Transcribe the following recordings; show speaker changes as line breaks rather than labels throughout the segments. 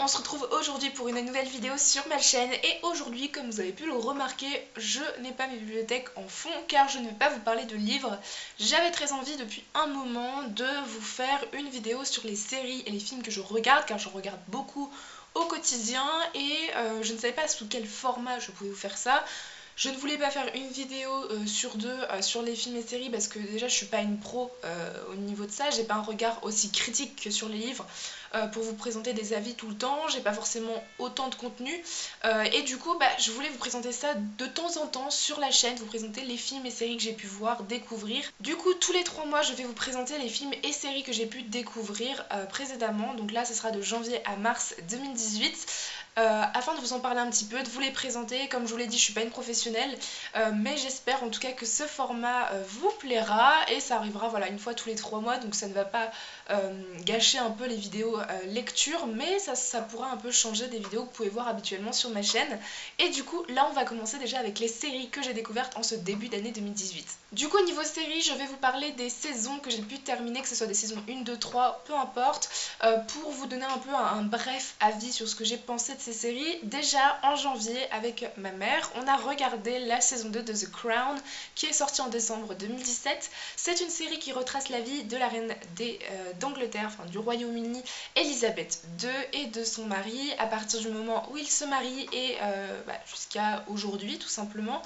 on se retrouve aujourd'hui pour une nouvelle vidéo sur ma chaîne et aujourd'hui, comme vous avez pu le remarquer, je n'ai pas mes bibliothèques en fond car je ne vais pas vous parler de livres. J'avais très envie depuis un moment de vous faire une vidéo sur les séries et les films que je regarde car je regarde beaucoup au quotidien et je ne savais pas sous quel format je pouvais vous faire ça. Je ne voulais pas faire une vidéo sur deux sur les films et séries parce que déjà je suis pas une pro au niveau de ça, j'ai pas un regard aussi critique que sur les livres pour vous présenter des avis tout le temps, j'ai pas forcément autant de contenu et du coup je voulais vous présenter ça de temps en temps sur la chaîne, vous présenter les films et séries que j'ai pu voir, découvrir. Du coup tous les 3 mois je vais vous présenter les films et séries que j'ai pu découvrir précédemment, donc là ce sera de janvier à mars 2018. Afin de vous en parler un petit peu, de vous les présenter. Comme je vous l'ai dit, je suis pas une professionnelle, mais j'espère en tout cas que ce format vous plaira et ça arrivera voilà, une fois tous les 3 mois, donc ça ne va pas gâcher un peu les vidéos lecture, mais ça pourra un peu changer des vidéos que vous pouvez voir habituellement sur ma chaîne. Et du coup, là on va commencer déjà avec les séries que j'ai découvertes en ce début d'année 2018. Du coup, niveau séries, je vais vous parler des saisons que j'ai pu terminer, que ce soit des saisons 1, 2, 3, peu importe, pour vous donner un peu un bref avis sur ce que j'ai pensé de ces séries. Déjà en janvier avec ma mère on a regardé la saison 2 de The Crown qui est sortie en décembre 2017. C'est une série qui retrace la vie de la reine d'Angleterre, enfin du Royaume-Uni, Elisabeth II et de son mari à partir du moment où ils se marient et jusqu'à aujourd'hui tout simplement.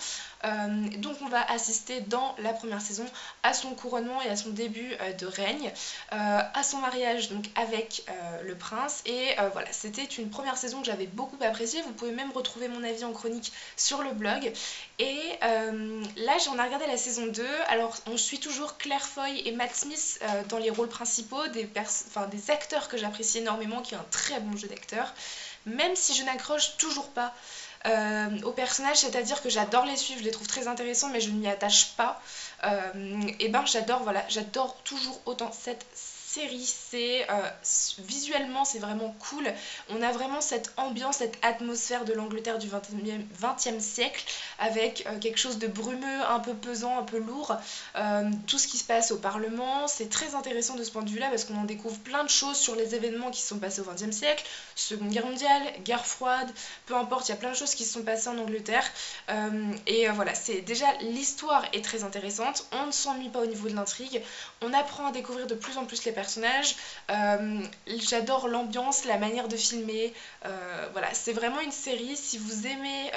Donc on va assister dans la première saison à son couronnement et à son début de règne, à son mariage donc avec le prince et voilà, c'était une première saison que j'avais beaucoup appréciée. Vous pouvez même retrouver mon avis en chronique sur le blog. Et là j'en ai regardé la saison 2. Alors on suit toujours Claire Foy et Matt Smith dans les rôles principaux, des acteurs que j'apprécie énormément, qui ont un très bon jeu d'acteur, même si je n'accroche toujours pas aux personnages, c'est-à-dire que j'adore les suivre, je les trouve très intéressants mais je ne m'y attache pas. Et j'adore toujours autant cette série. C'est visuellement c'est vraiment cool, on a vraiment cette ambiance, cette atmosphère de l'Angleterre du 20e siècle avec quelque chose de brumeux, un peu pesant, un peu lourd. Tout ce qui se passe au Parlement, c'est très intéressant de ce point de vue là parce qu'on en découvre plein de choses sur les événements qui se sont passés au 20e siècle, Seconde Guerre mondiale, guerre froide, peu importe, il y a plein de choses qui se sont passées en Angleterre. Voilà, c'est déjà, l'histoire est très intéressante, on ne s'ennuie pas au niveau de l'intrigue, on apprend à découvrir de plus en plus les personnages. J'adore l'ambiance, la manière de filmer, voilà, c'est vraiment une série, si vous aimez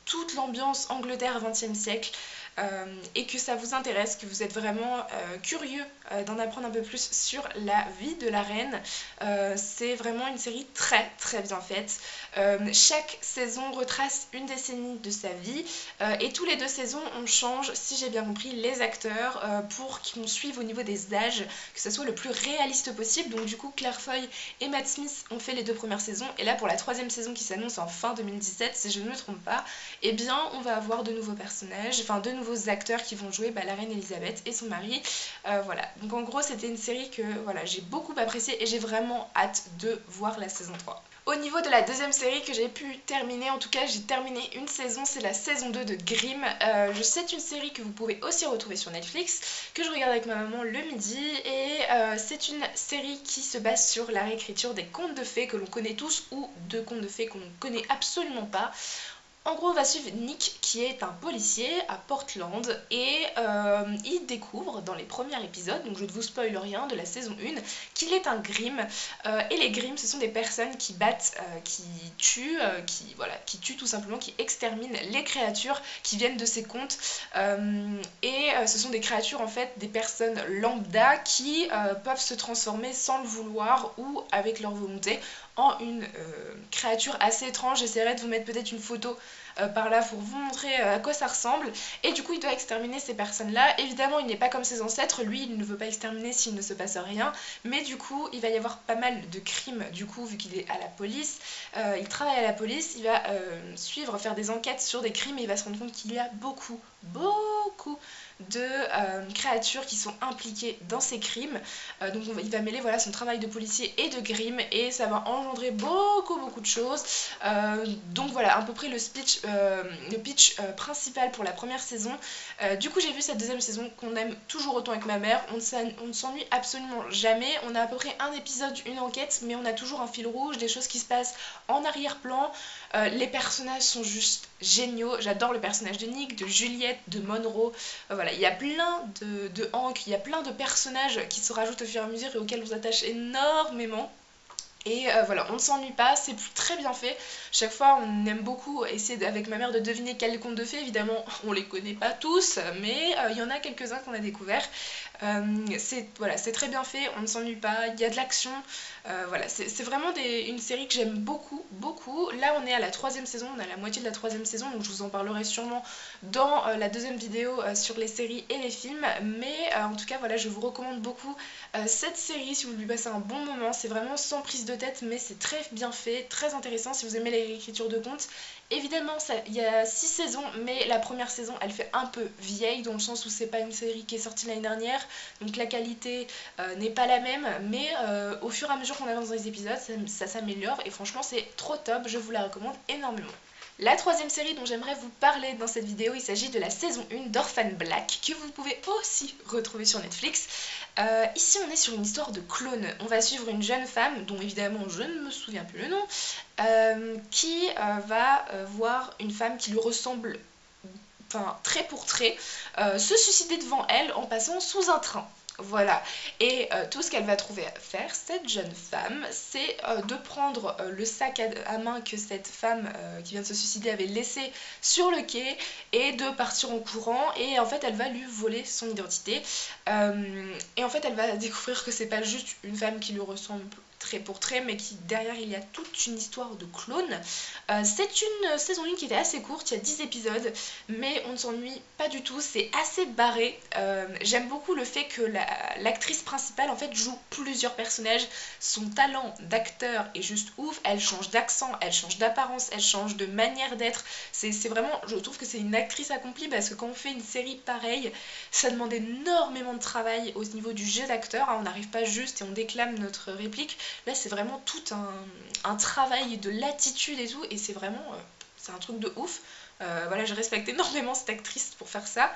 toute l'ambiance Angleterre 20e siècle, et que ça vous intéresse, que vous êtes vraiment curieux d'en apprendre un peu plus sur la vie de la reine, c'est vraiment une série très très bien faite. Chaque saison retrace une décennie de sa vie et tous les 2 saisons on change, si j'ai bien compris, les acteurs pour qu'on suive au niveau des âges, que ce soit le plus réaliste possible. Donc du coup Claire Foy et Matt Smith ont fait les 2 premières saisons et là pour la 3e saison qui s'annonce en fin 2017 si je ne me trompe pas, et bien on va avoir de nouveaux personnages, enfin de nouveaux acteurs qui vont jouer la reine Elisabeth et son mari. Voilà, donc en gros c'était une série que voilà, j'ai beaucoup appréciée et j'ai vraiment hâte de voir la saison 3. Au niveau de la 2e série que j'ai pu terminer, en tout cas j'ai terminé une saison, c'est la saison 2 de Grimm. C'est une série que vous pouvez aussi retrouver sur Netflix, que je regarde avec ma maman le midi, et c'est une série qui se base sur la réécriture des contes de fées que l'on connaît tous ou de contes de fées qu'on ne connaît absolument pas. En gros, on va suivre Nick qui est un policier à Portland et il découvre dans les premiers épisodes, donc je ne vous spoil rien, de la saison 1, qu'il est un Grimm. Et les Grimm, ce sont des personnes qui battent, qui tuent tout simplement, qui exterminent les créatures qui viennent de ces contes. Ce sont des créatures en fait, des personnes lambda qui peuvent se transformer sans le vouloir ou avec leur volonté en une créature assez étrange. J'essaierai de vous mettre peut-être une photo par là pour vous montrer à quoi ça ressemble. Et du coup il doit exterminer ces personnes là. Évidemment il n'est pas comme ses ancêtres, lui il ne veut pas exterminer s'il ne se passe rien, mais du coup il va y avoir pas mal de crimes du coup vu qu'il est à la police. Il travaille à la police, il va faire des enquêtes sur des crimes et il va se rendre compte qu'il y a beaucoup de créatures qui sont impliquées dans ces crimes. Donc il va mêler voilà, son travail de policier et de crime, et ça va engendrer beaucoup de choses. Donc voilà à peu près le pitch principal pour la première saison. Du coup j'ai vu cette deuxième saison qu'on aime toujours autant avec ma mère. On ne s'ennuie absolument jamais. On a à peu près un épisode, une enquête, mais on a toujours un fil rouge, des choses qui se passent en arrière-plan. Les personnages sont juste géniaux. J'adore le personnage de Nick, de Juliette, de Monroe. Voilà, il y a plein de Hank, il y a plein de personnages qui se rajoutent au fur et à mesure et auxquels on s'attache énormément. Et voilà, on ne s'ennuie pas, c'est très bien fait. Chaque fois, on aime beaucoup essayer avec ma mère de deviner quel conte de fées. Évidemment, on les connaît pas tous, mais il y en a quelques-uns qu'on a découverts. C'est très bien fait, on ne s'ennuie pas, il y a de l'action. Voilà, c'est vraiment une série que j'aime beaucoup. Là, on est à la 3e saison, on est à la moitié de la 3e saison, donc je vous en parlerai sûrement dans la deuxième vidéo sur les séries et les films. Mais en tout cas, voilà, je vous recommande beaucoup cette série si vous lui passez un bon moment. C'est vraiment sans prise de tête, mais c'est très bien fait, très intéressant si vous aimez les réécritures de contes. Évidemment, il y a 6 saisons, mais la première saison, elle fait un peu vieille, dans le sens où c'est pas une série qui est sortie l'année dernière, donc la qualité n'est pas la même, mais au fur et à mesure qu'on avance dans les épisodes, ça s'améliore, et franchement, c'est trop top, je vous la recommande énormément. La 3e série dont j'aimerais vous parler dans cette vidéo, il s'agit de la saison 1 d'Orphan Black, que vous pouvez aussi retrouver sur Netflix. Ici on est sur une histoire de clone. On va suivre une jeune femme, dont évidemment je ne me souviens plus le nom, qui va voir une femme qui lui ressemble trait pour trait, se suicider devant elle en passant sous un train. Voilà, et tout ce qu'elle va trouver à faire, cette jeune femme, c'est de prendre le sac à main que cette femme qui vient de se suicider avait laissé sur le quai et de partir en courant, et en fait elle va lui voler son identité. Et en fait elle va découvrir que c'est pas juste une femme qui lui ressemble trait pour trait, mais qui derrière il y a toute une histoire de clone. C'est une saison 1 qui était assez courte, il y a 10 épisodes, mais on ne s'ennuie pas du tout, c'est assez barré. J'aime beaucoup le fait que l'actrice principale en fait joue plusieurs personnages. Son talent d'acteur est juste ouf, elle change d'accent, elle change d'apparence, elle change de manière d'être. C'est vraiment, je trouve que c'est une actrice accomplie, parce que quand on fait une série pareille, ça demande énormément de travail au niveau du jeu d'acteur, hein. On n'arrive pas juste et on déclame notre réplique. Là c'est vraiment tout un travail de l'attitude et tout, et c'est vraiment c'est un truc de ouf. Voilà, je respecte énormément cette actrice pour faire ça.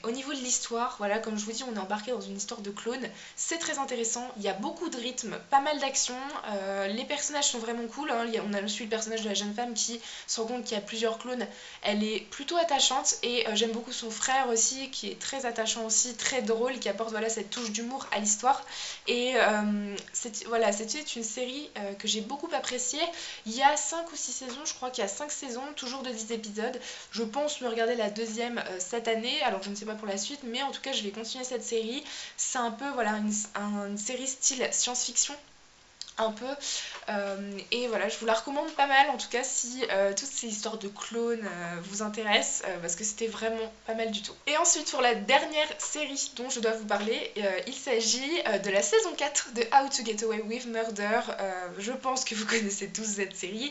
Au niveau de l'histoire, voilà, comme je vous dis, on est embarqué dans une histoire de clone. C'est très intéressant, il y a beaucoup de rythme, pas mal d'action. Les personnages sont vraiment cool, hein. On a aussi le personnage de la jeune femme qui se rend compte qu'il y a plusieurs clones. Elle est plutôt attachante, et j'aime beaucoup son frère aussi, qui est très attachant aussi, très drôle, qui apporte voilà, cette touche d'humour à l'histoire. Et voilà, c'était une série que j'ai beaucoup appréciée. Il y a 5 ou 6 saisons, je crois qu'il y a 5 saisons, toujours de 10 épisodes. Je pense me regarder la deuxième cette année, alors je ne sais pas pour la suite, mais en tout cas je vais continuer cette série. C'est un peu voilà, une série style science-fiction, un peu, et voilà, je vous la recommande pas mal en tout cas si toutes ces histoires de clones vous intéressent, parce que c'était vraiment pas mal du tout. Et ensuite pour la dernière série dont je dois vous parler, il s'agit de la saison 4 de How to Get Away with Murder. Je pense que vous connaissez tous cette série,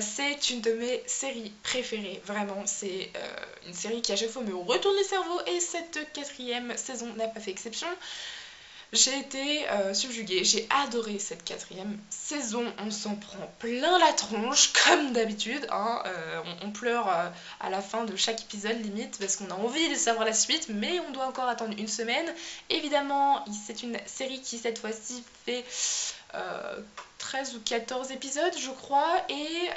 c'est une de mes séries préférées, vraiment. C'est une série qui à chaque fois me retourne le cerveau, et cette 4e saison n'a pas fait exception. J'ai été subjuguée, j'ai adoré cette 4e saison, on s'en prend plein la tronche comme d'habitude, hein. On pleure à la fin de chaque épisode limite, parce qu'on a envie de savoir la suite, mais on doit encore attendre une semaine. Évidemment, c'est une série qui cette fois-ci fait 13 ou 14 épisodes je crois, et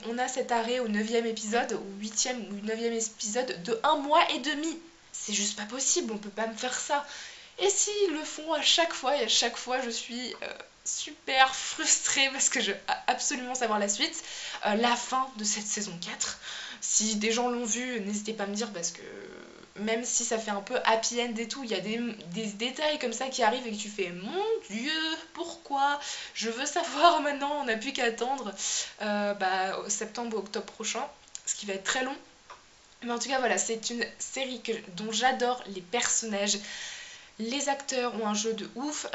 on a cet arrêt au 9e épisode, au 8e ou 9e épisode de 1 mois et demi. C'est juste pas possible, on peut pas me faire ça. Et s'ils le font à chaque fois, et à chaque fois je suis super frustrée parce que je veux absolument savoir la suite, la fin de cette saison 4. Si des gens l'ont vu, n'hésitez pas à me dire, parce que même si ça fait un peu happy end et tout, il y a des détails comme ça qui arrivent et que tu fais mon dieu, pourquoi? Je veux savoir maintenant, on n'a plus qu'à attendre au septembre ou octobre prochain, ce qui va être très long. Mais en tout cas voilà, c'est une série dont j'adore les personnages. Les acteurs ont un jeu de ouf,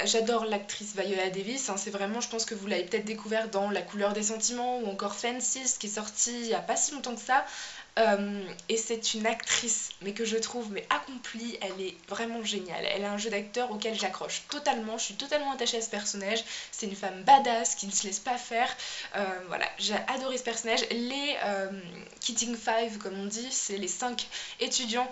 j'adore l'actrice Viola Davis, hein, c'est vraiment, je pense que vous l'avez peut-être découvert dans La couleur des sentiments, ou encore Fences qui est sorti il n'y a pas si longtemps que ça. Et c'est une actrice, mais que je trouve mais accomplie, elle est vraiment géniale. Elle a un jeu d'acteur auquel j'accroche totalement, je suis totalement attachée à ce personnage. C'est une femme badass qui ne se laisse pas faire. Voilà, j'ai adoré ce personnage. Les Keating Five, comme on dit, c'est les 5 étudiants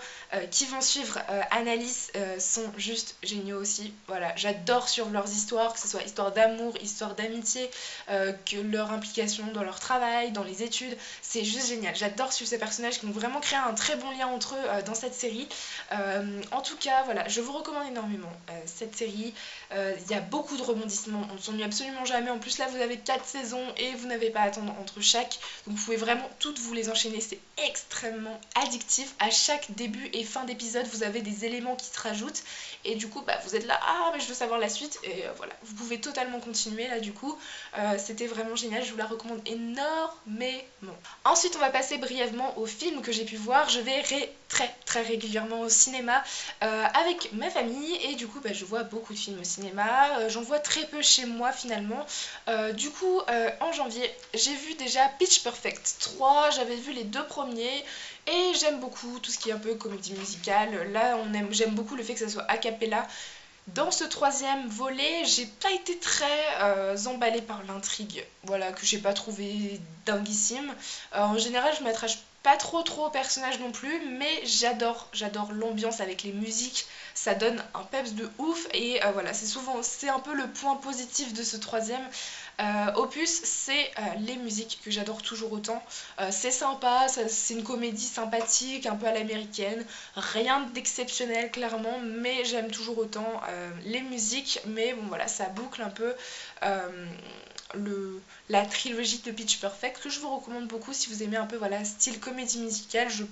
qui vont suivre Annalise, sont juste géniaux aussi. Voilà, j'adore suivre leurs histoires, que ce soit histoire d'amour, histoire d'amitié, que leur implication dans leur travail, dans les études, c'est juste génial. J'adore suivre ces personnages qui ont vraiment créé un très bon lien entre eux dans cette série. En tout cas, voilà, je vous recommande énormément cette série. Il y a beaucoup de rebondissements, on ne s'ennuie absolument jamais. En plus là, vous avez 4 saisons et vous n'avez pas à attendre entre chaque. Donc vous pouvez vraiment toutes vous les enchaîner, c'est extrêmement addictif. À chaque début et fin d'épisode, vous avez des éléments qui se rajoutent. Et du coup, vous êtes là, ah mais je veux savoir la suite. Et voilà, vous pouvez totalement continuer là du coup. C'était vraiment génial, je vous la recommande énormément. Ensuite, on va passer brièvement aux films que j'ai pu voir. Je vais très régulièrement au cinéma avec ma famille et du coup je vois beaucoup de films au cinéma. J'en vois très peu chez moi finalement. Du coup, en janvier, j'ai vu déjà Pitch Perfect 3, j'avais vu les 2 premiers et j'aime beaucoup tout ce qui est un peu comédie musicale. Là, j'aime beaucoup le fait que ça soit a cappella. Dans ce 3e volet, j'ai pas été très emballée par l'intrigue, voilà, que j'ai pas trouvé dinguissime. En général, je m'attache pas trop au personnage non plus, mais j'adore l'ambiance avec les musiques, ça donne un peps de ouf et voilà, c'est un peu le point positif de ce 3e opus, c'est les musiques que j'adore toujours autant. C'est sympa, c'est une comédie sympathique, un peu à l'américaine, rien d'exceptionnel clairement, mais j'aime toujours autant les musiques. Mais bon voilà, ça boucle un peu la trilogie de Pitch Perfect que je vous recommande beaucoup si vous aimez un peu voilà style comédie musicale. Je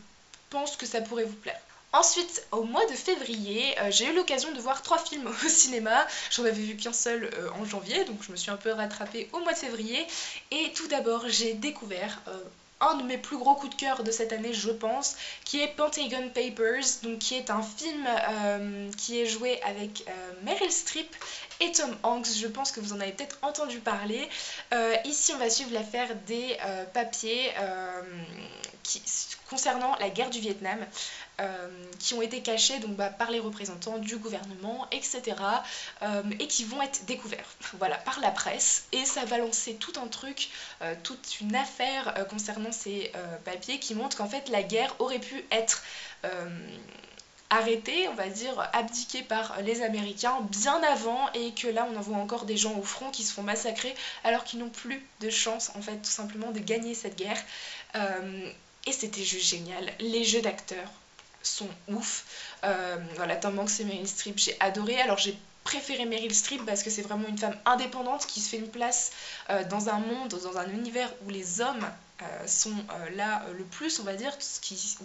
pense que ça pourrait vous plaire. Ensuite, au mois de février, j'ai eu l'occasion de voir 3 films au cinéma. J'en avais vu qu'un seul en janvier, donc je me suis un peu rattrapée au mois de février. Et tout d'abord, j'ai découvert un de mes plus gros coups de cœur de cette année, je pense, qui est Pentagon Papers, donc qui est un film qui est joué avec Meryl Streep et Tom Hanks. Je pense que vous en avez peut-être entendu parler. Ici, on va suivre l'affaire des papiers concernant la guerre du Vietnam. Qui ont été cachés donc, par les représentants du gouvernement, etc. Et qui vont être découverts voilà, par la presse. Et ça va lancer tout un truc, toute une affaire concernant ces papiers qui montrent qu'en fait la guerre aurait pu être arrêtée, on va dire abdiquée par les Américains bien avant, et que là on en voit encore des gens au front qui se font massacrer alors qu'ils n'ont plus de chance en fait tout simplement de gagner cette guerre. Et c'était juste génial, les jeux d'acteurs sont ouf. Voilà, Tom Hanks et Meryl Streep, j'ai adoré. Alors j'ai préféré Meryl Streep parce que c'est vraiment une femme indépendante qui se fait une place dans un monde, dans un univers où les hommes sont là le plus, on va dire,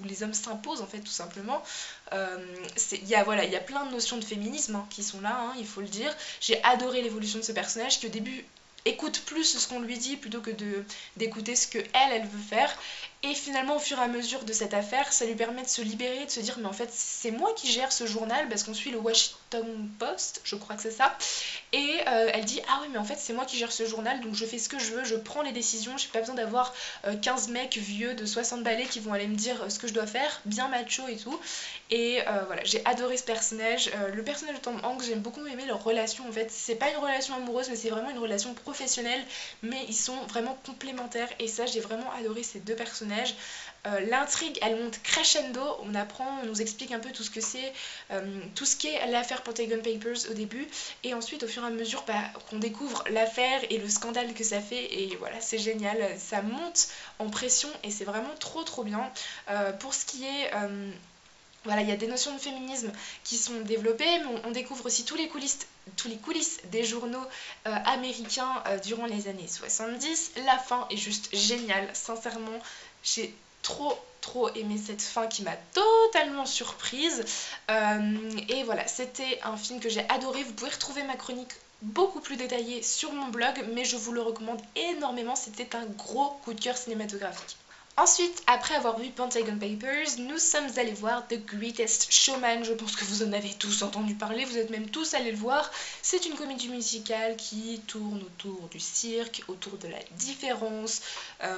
où les hommes s'imposent en fait tout simplement. Il y a plein de notions de féminisme qui sont là, il faut le dire. J'ai adoré l'évolution de ce personnage qui au début écoute plus ce qu'on lui dit plutôt que d'écouter ce que elle veut faire. Et finalement, au fur et à mesure de cette affaire, ça lui permet de se libérer, de se dire mais en fait c'est moi qui gère ce journal parce qu'on suit le Washington Post, je crois que c'est ça. Et elle dit ah oui mais en fait c'est moi qui gère ce journal, donc je fais ce que je veux, je prends les décisions, j'ai pas besoin d'avoir 15 mecs vieux de 60 balais qui vont aller me dire ce que je dois faire, bien macho et tout. Et voilà, j'ai adoré ce personnage. Le personnage de Tom Hanks, j'aime beaucoup aimer leur relation en fait. C'est pas une relation amoureuse mais c'est vraiment une relation professionnelle, mais ils sont vraiment complémentaires et ça j'ai vraiment adoré ces deux personnages. L'intrigue elle monte crescendo, on nous explique un peu tout ce que c'est, tout ce qu'est l'affaire Pentagon Papers au début, et ensuite au fur et à mesure qu'on découvre l'affaire et le scandale que ça fait, et voilà c'est génial, ça monte en pression et c'est vraiment trop bien. Pour ce qui est voilà, il y a des notions de féminisme qui sont développées, mais on découvre aussi tous les coulisses des journaux américains durant les années 70. La fin est juste géniale, sincèrement, j'ai trop aimé cette fin qui m'a totalement surprise. Et voilà, c'était un film que j'ai adoré. Vous pouvez retrouver ma chronique beaucoup plus détaillée sur mon blog, mais je vous le recommande énormément, c'était un gros coup de cœur cinématographique. Ensuite, après avoir vu Pentagon Papers, nous sommes allés voir The Greatest Showman. Je pense que vous en avez tous entendu parler, vous êtes même tous allés le voir. C'est une comédie musicale qui tourne autour du cirque, autour de la différence,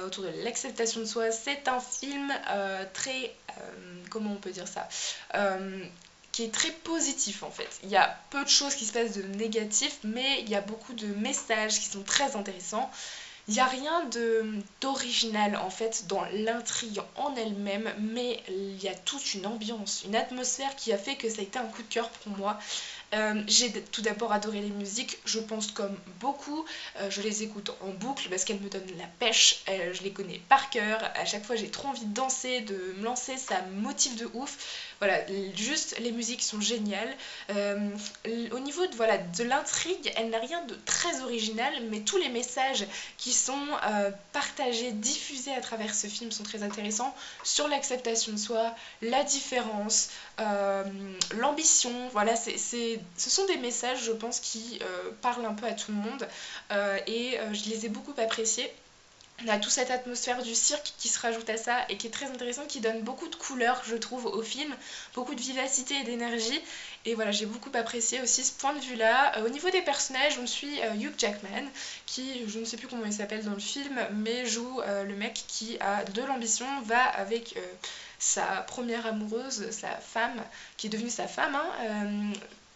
autour de l'acceptation de soi. C'est un film très... comment on peut dire ça qui est très positif en fait. Il y a peu de choses qui se passent de négatif, mais il y a beaucoup de messages qui sont très intéressants. Il n'y a rien d'original en fait dans l'intrigue en elle-même, mais il y a toute une ambiance, une atmosphère qui a fait que ça a été un coup de cœur pour moi. J'ai tout d'abord adoré les musiques, je pense comme beaucoup, je les écoute en boucle parce qu'elles me donnent la pêche, je les connais par cœur, à chaque fois j'ai trop envie de danser, de me lancer, ça me motive de ouf. Voilà, juste les musiques sont géniales. Au niveau de, voilà, de l'intrigue, elle n'a rien de très original, mais tous les messages qui sont partagés, diffusés à travers ce film sont très intéressants sur l'acceptation de soi, la différence, l'ambition. Voilà, ce sont des messages, je pense, qui parlent un peu à tout le monde et je les ai beaucoup appréciés. On a toute cette atmosphère du cirque qui se rajoute à ça et qui est très intéressante, qui donne beaucoup de couleurs, je trouve, au film, beaucoup de vivacité et d'énergie. Et voilà, j'ai beaucoup apprécié aussi ce point de vue-là. Au niveau des personnages, on suit Hugh Jackman, qui, je ne sais plus comment il s'appelle dans le film, mais joue le mec qui a de l'ambition, va avec sa première amoureuse, sa femme, qui est devenue sa femme,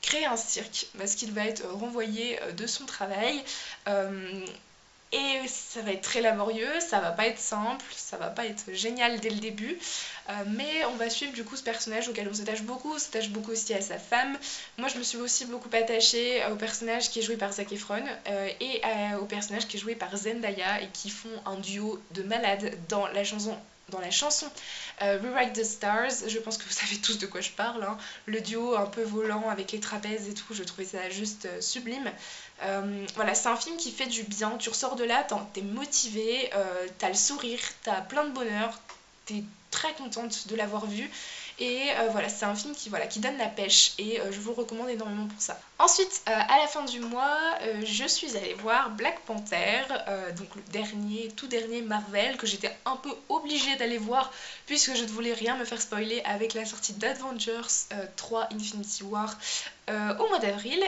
créer un cirque, parce qu'il va être renvoyé de son travail. Et ça va être très laborieux, ça va pas être simple, ça va pas être génial dès le début, mais on va suivre du coup ce personnage auquel on s'attache beaucoup aussi à sa femme. Moi je me suis aussi beaucoup attachée au personnage qui est joué par Zac Efron et au personnage qui est joué par Zendaya et qui font un duo de malades dans la chanson Rewrite the Stars. Je pense que vous savez tous de quoi je parle, hein. Le duo un peu volant avec les trapèzes et tout, je trouvais ça juste sublime. Voilà, c'est un film qui fait du bien, tu ressors de là, t'es motivé, t'as le sourire, t'as plein de bonheur, t'es très contente de l'avoir vu. Et voilà, c'est un film qui donne la pêche et je vous le recommande énormément pour ça. Ensuite, à la fin du mois, je suis allée voir Black Panther, donc le tout dernier Marvel, que j'étais un peu obligée d'aller voir puisque je ne voulais rien me faire spoiler avec la sortie d'Avengers 3 Infinity War au mois d'avril.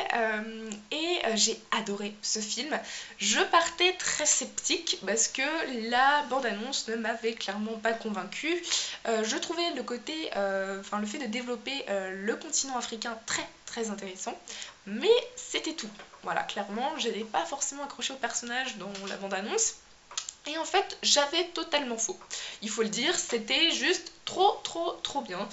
Et j'ai adoré ce film. Je partais très sceptique parce que la bande-annonce ne m'avait clairement pas convaincue. Je trouvais le fait de développer le continent africain très intéressant, mais c'était tout. Voilà, clairement, je n'avais pas forcément accroché au personnage dans la bande-annonce. Et en fait, j'avais totalement faux. Il faut le dire, c'était juste trop bien.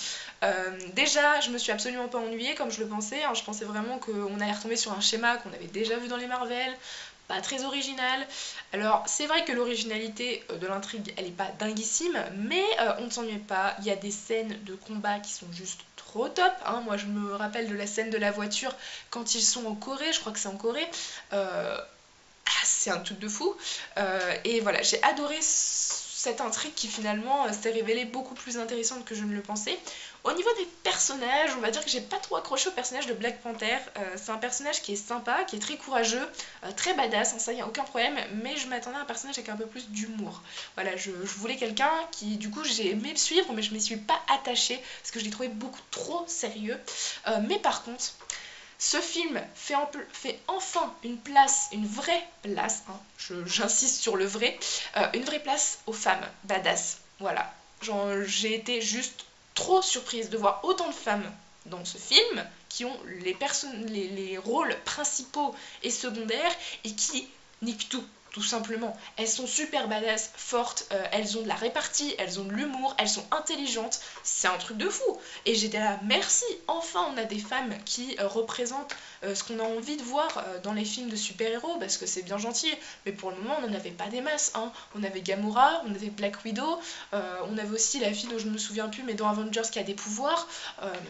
Déjà, je me suis absolument pas ennuyée comme je le pensais, hein. Je pensais vraiment qu'on allait retomber sur un schéma qu'on avait déjà vu dans les Marvel, pas très original. Alors, c'est vrai que l'originalité de l'intrigue, elle est pas dinguissime, mais on ne s'ennuie pas. Il y a des scènes de combat qui sont juste trop top, hein. Moi, je me rappelle de la scène de la voiture quand ils sont en Corée, je crois que c'est en Corée. C'est un truc de fou. Et voilà, j'ai adoré cette intrigue qui finalement s'est révélée beaucoup plus intéressante que je ne le pensais. Au niveau des personnages, on va dire que j'ai pas trop accroché au personnage de Black Panther. C'est un personnage qui est sympa, qui est très courageux, très badass, hein, ça y a aucun problème, mais je m'attendais à un personnage avec un peu plus d'humour. Voilà, je voulais quelqu'un qui, du coup, j'ai aimé le suivre, mais je m'y suis pas attachée parce que je l'ai trouvé beaucoup trop sérieux. Mais par contre, ce film fait enfin une vraie place, hein, j'insiste sur le vrai, une vraie place aux femmes badass. Voilà, j'ai été juste trop surprise de voir autant de femmes dans ce film qui ont les rôles principaux et secondaires et qui niquent tout simplement. Elles sont super badass, fortes, elles ont de la répartie, elles ont de l'humour, elles sont intelligentes, c'est un truc de fou. Et j'étais là, merci, enfin on a des femmes qui représentent ce qu'on a envie de voir dans les films de super-héros, parce que c'est bien gentil, mais pour le moment on n'en avait pas des masses, hein. On avait Gamora, on avait Black Widow, on avait aussi la fille dont je me souviens plus, mais dans Avengers qui a des pouvoirs,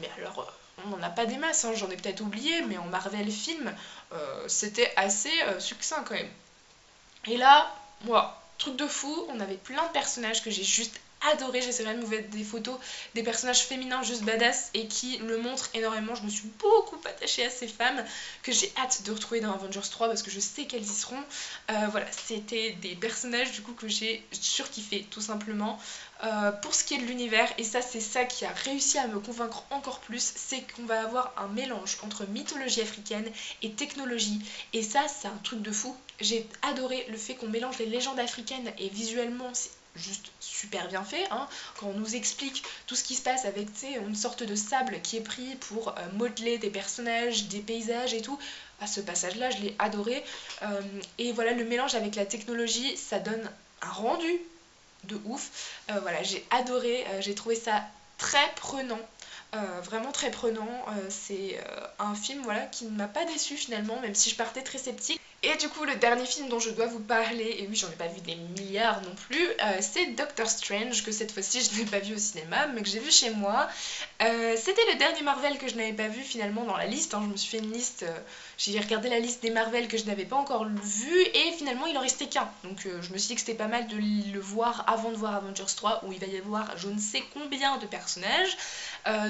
mais alors... on n'en a pas des masses, hein. J'en ai peut-être oublié, mais en Marvel film, c'était assez succinct quand même. Et là, moi, truc de fou, on avait plein de personnages que j'ai juste adoré. J'essaierai de vous mettre des photos des personnages féminins juste badass et qui le montrent énormément. Je me suis beaucoup attachée à ces femmes que j'ai hâte de retrouver dans Avengers 3 parce que je sais qu'elles y seront. Voilà, c'était des personnages du coup que j'ai surkiffé tout simplement. Pour ce qui est de l'univers, et ça c'est ça qui a réussi à me convaincre encore plus, c'est qu'on va avoir un mélange entre mythologie africaine et technologie, et ça c'est un truc de fou. J'ai adoré le fait qu'on mélange les légendes africaines et visuellement c'est juste super bien fait, hein. Quand on nous explique tout ce qui se passe avec une sorte de sable qui est pris pour modeler des personnages, des paysages et tout, ce passage là je l'ai adoré. Et voilà, le mélange avec la technologie ça donne un rendu de ouf. Voilà, j'ai adoré, j'ai trouvé ça très prenant. Vraiment très prenant. C'est un film voilà, qui ne m'a pas déçu finalement, même si je partais très sceptique. Et du coup, le dernier film dont je dois vous parler, et oui, j'en ai pas vu des milliards non plus, c'est Doctor Strange, que cette fois-ci je n'ai pas vu au cinéma, mais que j'ai vu chez moi. C'était le dernier Marvel que je n'avais pas vu finalement dans la liste, hein. Je me suis fait une liste, j'ai regardé la liste des Marvel que je n'avais pas encore vu, et finalement il en restait qu'un. Donc je me suis dit que c'était pas mal de le voir avant de voir Avengers 3, où il va y avoir je ne sais combien de personnages.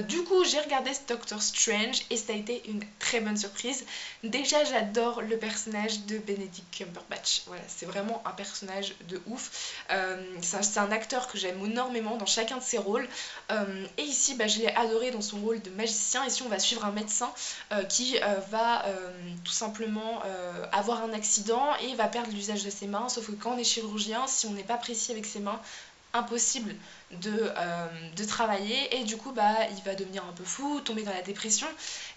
Du coup, j'ai regardé Doctor Strange, et ça a été une très bonne surprise. Déjà, j'adore le personnage de Benedict Cumberbatch. Voilà, c'est vraiment un personnage de ouf. C'est un acteur que j'aime énormément dans chacun de ses rôles. Et ici, je l'ai adoré dans son rôle de magicien. Ici, on va suivre un médecin qui va tout simplement avoir un accident et va perdre l'usage de ses mains. Sauf que quand on est chirurgien, si on n'est pas précis avec ses mains, impossible de travailler, et du coup il va devenir un peu fou, tomber dans la dépression,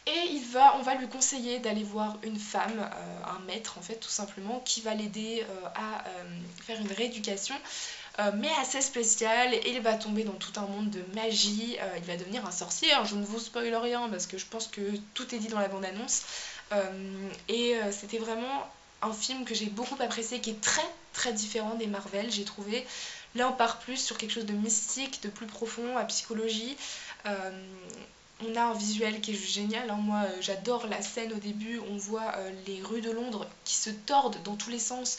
et on va lui conseiller d'aller voir une femme, un maître en fait tout simplement, qui va l'aider à faire une rééducation mais assez spéciale, et il va tomber dans tout un monde de magie, il va devenir un sorcier, hein. Je ne vous spoil rien parce que je pense que tout est dit dans la bande-annonce, c'était vraiment un film que j'ai beaucoup apprécié, qui est très très différent des Marvel, j'ai trouvé. Là on part plus sur quelque chose de mystique, de plus profond, à psychologie. On a un visuel qui est juste génial, hein. Moi j'adore la scène au début, on voit les rues de Londres qui se tordent dans tous les sens.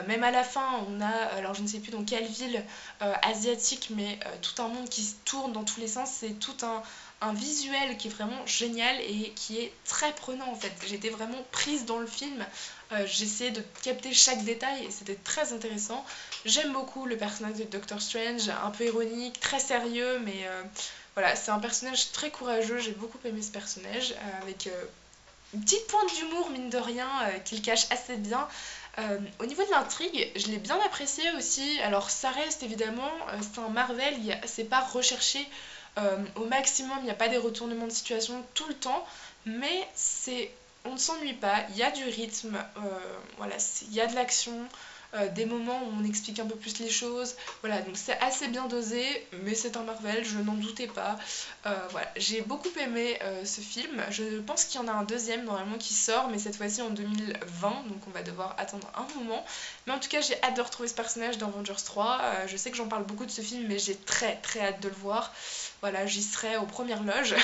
Même à la fin on a, alors je ne sais plus dans quelle ville asiatique, mais tout un monde qui se tourne dans tous les sens. C'est tout un visuel qui est vraiment génial et qui est très prenant en fait. J'étais vraiment prise dans le film, j'essayais de capter chaque détail et c'était très intéressant. J'aime beaucoup le personnage de Doctor Strange, un peu ironique, très sérieux, mais voilà, c'est un personnage très courageux. J'ai beaucoup aimé ce personnage, avec une petite pointe d'humour mine de rien qu'il cache assez bien. Au niveau de l'intrigue, je l'ai bien apprécié aussi. Alors ça reste évidemment, c'est un Marvel, c'est pas recherché au maximum, il n'y a pas des retournements de situation tout le temps, mais on ne s'ennuie pas, il y a du rythme, voilà, il y a de l'action, des moments où on explique un peu plus les choses, voilà, donc c'est assez bien dosé, mais c'est un Marvel, je n'en doutais pas. Voilà, j'ai beaucoup aimé ce film. Je pense qu'il y en a un deuxième normalement qui sort, mais cette fois-ci en 2020, donc on va devoir attendre un moment. Mais en tout cas, j'ai hâte de retrouver ce personnage dans Avengers 3. Je sais que j'en parle beaucoup de ce film, mais j'ai très très hâte de le voir. Voilà, j'y serai aux premières loges.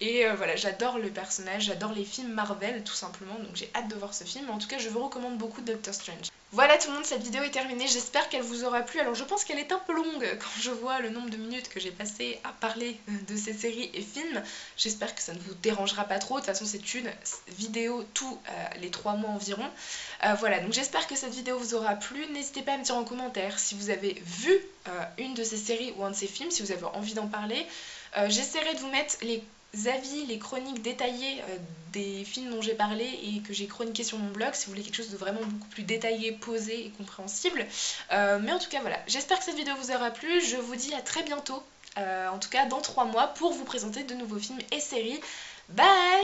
Et voilà, j'adore le personnage, j'adore les films Marvel tout simplement, donc j'ai hâte de voir ce film. En tout cas, je vous recommande beaucoup Doctor Strange. Voilà tout le monde, cette vidéo est terminée, j'espère qu'elle vous aura plu. Alors je pense qu'elle est un peu longue quand je vois le nombre de minutes que j'ai passé à parler de ces séries et films. J'espère que ça ne vous dérangera pas trop, de toute façon c'est une vidéo tous les 3 mois environ. Voilà, donc j'espère que cette vidéo vous aura plu. N'hésitez pas à me dire en commentaire si vous avez vu une de ces séries ou un de ces films, si vous avez envie d'en parler. J'essaierai de vous mettre les avis, les chroniques détaillées des films dont j'ai parlé et que j'ai chroniqué sur mon blog, si vous voulez quelque chose de vraiment beaucoup plus détaillé, posé et compréhensible. Mais en tout cas voilà, j'espère que cette vidéo vous aura plu, je vous dis à très bientôt, en tout cas dans 3 mois, pour vous présenter de nouveaux films et séries. Bye!